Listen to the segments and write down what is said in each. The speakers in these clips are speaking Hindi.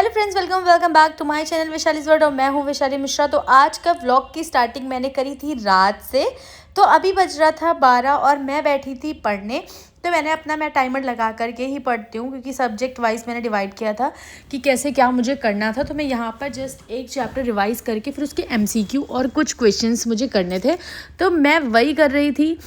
Hello friends, welcome back to my channel Vaishali's world और मैं हूँ वैशाली मिश्रा। तो आज का व्लॉग की स्टार्टिंग मैंने करी थी रात से। तो अभी बज रहा था 12 और मैं बैठी थी पढ़ने। तो मैं टाइमर लगा करके ही पढ़ती हूँ क्योंकि सब्जेक्ट वाइज मैंने डिवाइड किया था कि कैसे क्या मुझे करना था। तो मैं यहाँ पर जस्ट एक चैप्टर रिवाइज़ करके फिर उसके एमसीक्यू और कुछ क्वेश्चंस मुझे करने थे, तो मैं वही कर रही थी।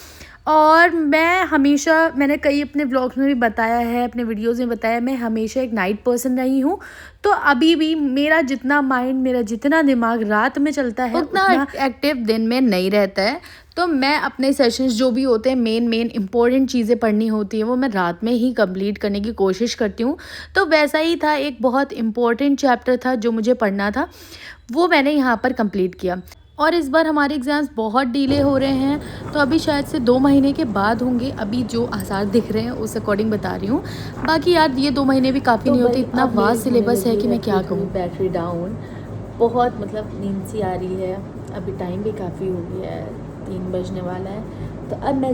और मैंने कई अपने व्लॉग्स में भी बताया है, अपने वीडियोज़ में बताया, मैं हमेशा एक नाइट पर्सन रही हूँ। तो अभी भी मेरा जितना दिमाग रात में चलता है उतना एक्टिव दिन में नहीं रहता है। तो मैं अपने सेशंस जो भी होते हैं, मेन इंपॉर्टेंट चीज़ें पढ़नी होती हैं, वो मैं रात में ही कंप्लीट करने की कोशिश करती हूँ। तो वैसा ही था, एक बहुत इम्पोर्टेंट चैप्टर था जो मुझे पढ़ना था, वो मैंने यहाँ पर कंप्लीट किया। और इस बार हमारे एग्ज़ाम्स बहुत डिले हो रहे हैं, तो अभी शायद से 2 महीने के बाद होंगे। अभी जो आसार दिख रहे हैं उस अकॉर्डिंग बता रही हूँ। बाकी यार ये 2 महीने भी काफ़ी नहीं होते, इतना वास्ट सिलेबस है कि मैं क्या कहूँ। बैटरी डाउन, बहुत नींद सी आ रही है। अभी टाइम भी काफ़ी हो गया है, 3 बजने वाला है। तो अब मैं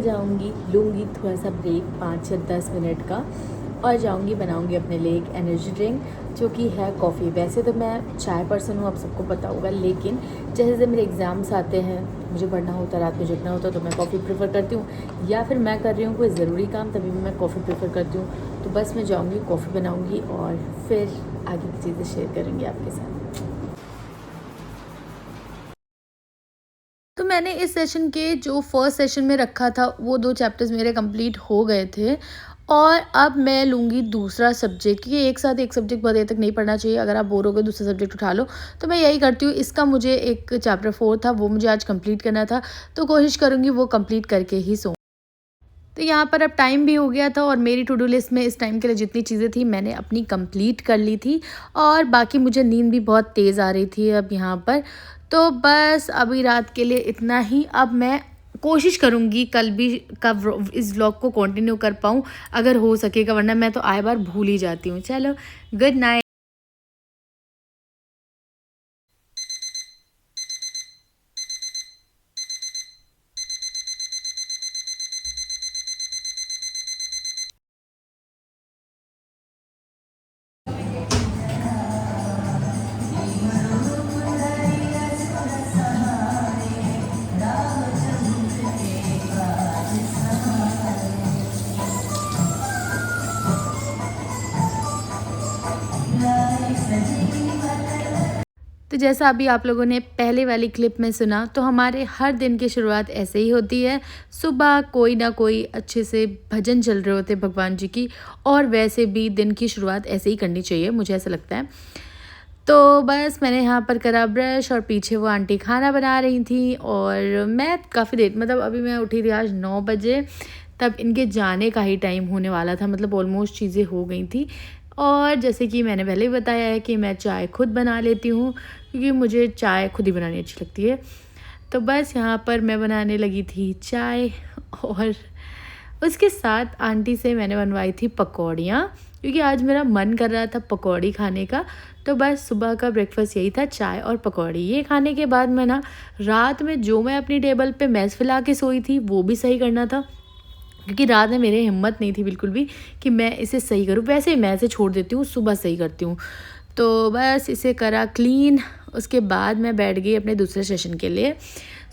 लूँगी थोड़ा सा ब्रेक 5 या 10 मिनट का, और बनाऊँगी अपने लिए एक एनर्जी ड्रिंक जो कि है कॉफ़ी। वैसे तो मैं चाय पर्सन हूँ, आप सबको पता होगा, लेकिन जैसे मेरे एग्ज़ाम्स आते हैं, मुझे पढ़ना होता है, रात में जगना होता है, तो मैं कॉफ़ी प्रेफर करती हूँ। या फिर मैं कर रही हूँ कोई ज़रूरी काम, तभी मैं कॉफ़ी प्रेफर करती हूँ। तो बस मैं जाऊँगी, कॉफ़ी बनाऊँगी और फिर आगे की चीज़ें शेयर करेंगे आपके साथ। तो मैंने इस सेशन के जो फर्स्ट सेशन में रखा था वो 2 चैप्टर्स मेरे कंप्लीट हो गए थे। और अब मैं लूँगी दूसरा सब्जेक्ट, क्योंकि एक साथ एक सब्जेक्ट बहुत देर तक नहीं पढ़ना चाहिए। अगर आप बोर हो गए दूसरा सब्जेक्ट उठा लो, तो मैं यही करती हूँ। इसका मुझे एक चैप्टर 4 था, वो मुझे आज कंप्लीट करना था, तो कोशिश करूँगी वो कंप्लीट करके ही सोऊं। तो यहाँ पर अब टाइम भी हो गया था और मेरी टू डू लिस्ट में इस टाइम के लिए जितनी चीज़ें थी मैंने अपनी कंप्लीट कर ली थी। और बाकी मुझे नींद भी बहुत तेज़ आ रही थी अब यहाँ पर। तो बस अभी रात के लिए इतना ही। अब मैं कोशिश करूँगी कल भी इस व्लॉग को कंटिन्यू कर पाऊँ अगर हो सकेगा, वरना मैं तो आए बार भूल ही जाती हूँ। चलो, गुड नाइट। तो जैसा अभी आप लोगों ने पहले वाली क्लिप में सुना, तो हमारे हर दिन की शुरुआत ऐसे ही होती है। सुबह कोई ना कोई अच्छे से भजन चल रहे होते हैं भगवान जी की, और वैसे भी दिन की शुरुआत ऐसे ही करनी चाहिए, मुझे ऐसा लगता है। तो बस मैंने यहाँ पर करा ब्रश, और पीछे वो आंटी खाना बना रही थी, और मैं काफ़ी देर अभी मैं उठी थी आज 9 बजे, तब इनके जाने का ही टाइम होने वाला था, ऑलमोस्ट चीज़ें हो गई थी। और जैसे कि मैंने पहले ही बताया है कि मैं चाय खुद बना लेती हूँ, क्योंकि मुझे चाय खुद ही बनानी अच्छी लगती है। तो बस यहाँ पर मैं बनाने लगी थी चाय, और उसके साथ आंटी से मैंने बनवाई थी पकौड़ियाँ, क्योंकि आज मेरा मन कर रहा था पकौड़ी खाने का। तो बस सुबह का ब्रेकफास्ट यही था, चाय और पकौड़ी। ये खाने के बाद मैं रात में जो मैं अपनी टेबल पे मैस फैला के सोई थी वो भी सही करना था, क्योंकि रात में मेरे हिम्मत नहीं थी बिल्कुल भी कि मैं इसे सही करूँ। वैसे ही मैं इसे छोड़ देती हूँ, सुबह सही करती हूँ। तो बस इसे करा क्लीन, उसके बाद मैं बैठ गई अपने दूसरे सेशन के लिए।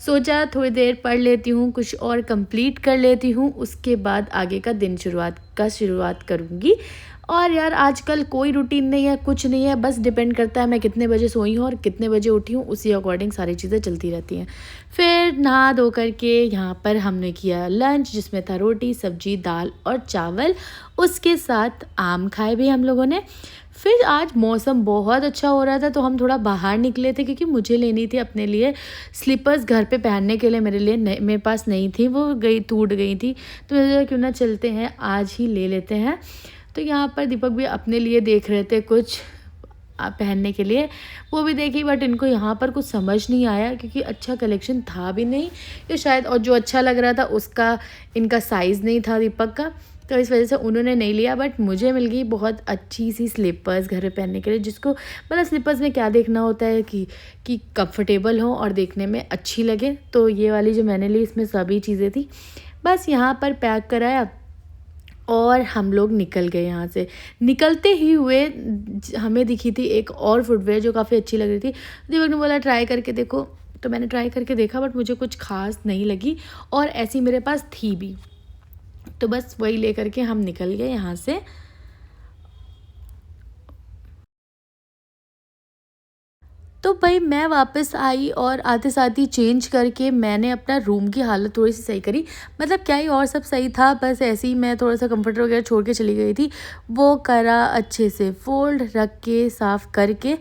सोचा थोड़ी देर पढ़ लेती हूँ, कुछ और कंप्लीट कर लेती हूँ, उसके बाद आगे का दिन शुरुआत करूँगी। और यार आजकल कोई रूटीन नहीं है, कुछ नहीं है, बस डिपेंड करता है मैं कितने बजे सोई हूँ और कितने बजे उठी हूँ, उसी अकॉर्डिंग सारी चीज़ें चलती रहती हैं। फिर नहा धो करके यहाँ पर हमने किया लंच, जिसमें था रोटी, सब्जी, दाल और चावल। उसके साथ आम खाए भी हम लोगों ने। फिर आज मौसम बहुत अच्छा हो रहा था, तो हम थोड़ा बाहर निकले थे, क्योंकि मुझे लेनी थी अपने लिए स्लीपर्स घर पे पहनने के लिए। मेरे पास नहीं थी, वो टूट गई थी। तो मुझे क्यों ना चलते हैं, आज ही ले लेते हैं। तो यहाँ पर दीपक भी अपने लिए देख रहे थे कुछ पहनने के लिए, वो भी देखी, बट इनको यहाँ पर कुछ समझ नहीं आया, क्योंकि अच्छा कलेक्शन था भी नहीं ये शायद, और जो अच्छा लग रहा था उसका इनका साइज़ नहीं था दीपक का, तो इस वजह से उन्होंने नहीं लिया। बट मुझे मिल गई बहुत अच्छी सी स्लीपर्स घर पे पहनने के लिए, जिसको स्लीपर्स में क्या देखना होता है कि कंफर्टेबल हो और देखने में अच्छी लगे। तो ये वाली जो मैंने ली, इसमें सभी चीज़ें थी। बस यहाँ पर पैक कराया, और हम लोग निकल गए यहाँ से। निकलते ही हुए हमें दिखी थी एक और फुटवेयर जो काफ़ी अच्छी लग रही थी। दीपक ने बोला ट्राई करके देखो, तो मैंने ट्राई करके देखा बट मुझे कुछ खास नहीं लगी और ऐसी मेरे पास थी भी, तो बस वही लेकर के हम निकल गए यहाँ से। तो भाई मैं वापस आई और आते साथ ही चेंज करके मैंने अपना रूम की हालत थोड़ी सी सही करी। मतलब क्या ही और सब सही था, बस ऐसे ही मैं थोड़ा सा कंफर्टर वगैरह छोड़ के चली गई थी। वो करा अच्छे से फोल्ड, रख के साफ़ करके।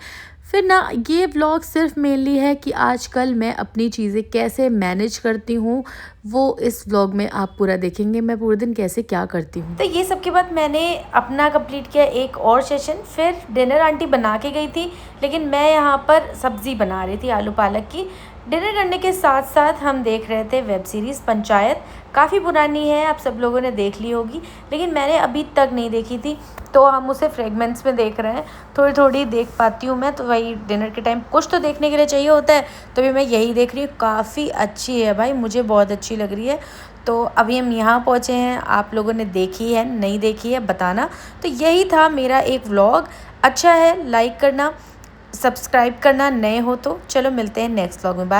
फिर ना ये व्लॉग सिर्फ मेनली है कि आजकल मैं अपनी चीज़ें कैसे मैनेज करती हूँ, वो इस व्लॉग में आप पूरा देखेंगे मैं पूरे दिन कैसे क्या करती हूँ। तो ये सब के बाद मैंने अपना कंप्लीट किया एक और सेशन। फिर डिनर आंटी बना के गई थी, लेकिन मैं यहाँ पर सब्ज़ी बना रही थी आलू पालक की। डिनर करने के साथ साथ हम देख रहे थे वेब सीरीज़ पंचायत। काफ़ी पुरानी है, आप सब लोगों ने देख ली होगी, लेकिन मैंने अभी तक नहीं देखी थी, तो हम उसे फ्रेगमेंट्स में देख रहे हैं। थोड़ी थोड़ी देख पाती हूँ मैं, तो वही डिनर के टाइम कुछ तो देखने के लिए चाहिए होता है, तो भी मैं यही देख रही हूँ। काफ़ी अच्छी है भाई, मुझे बहुत अच्छी लग रही है। तो अभी हम यहाँ पहुँचे हैं, आप लोगों ने देखी है नहीं देखी है बताना। तो यही था मेरा एक व्लॉग। अच्छा है, लाइक करना, सब्सक्राइब करना नए हो तो। चलो मिलते हैं नेक्स्ट व्लॉग में। बाय।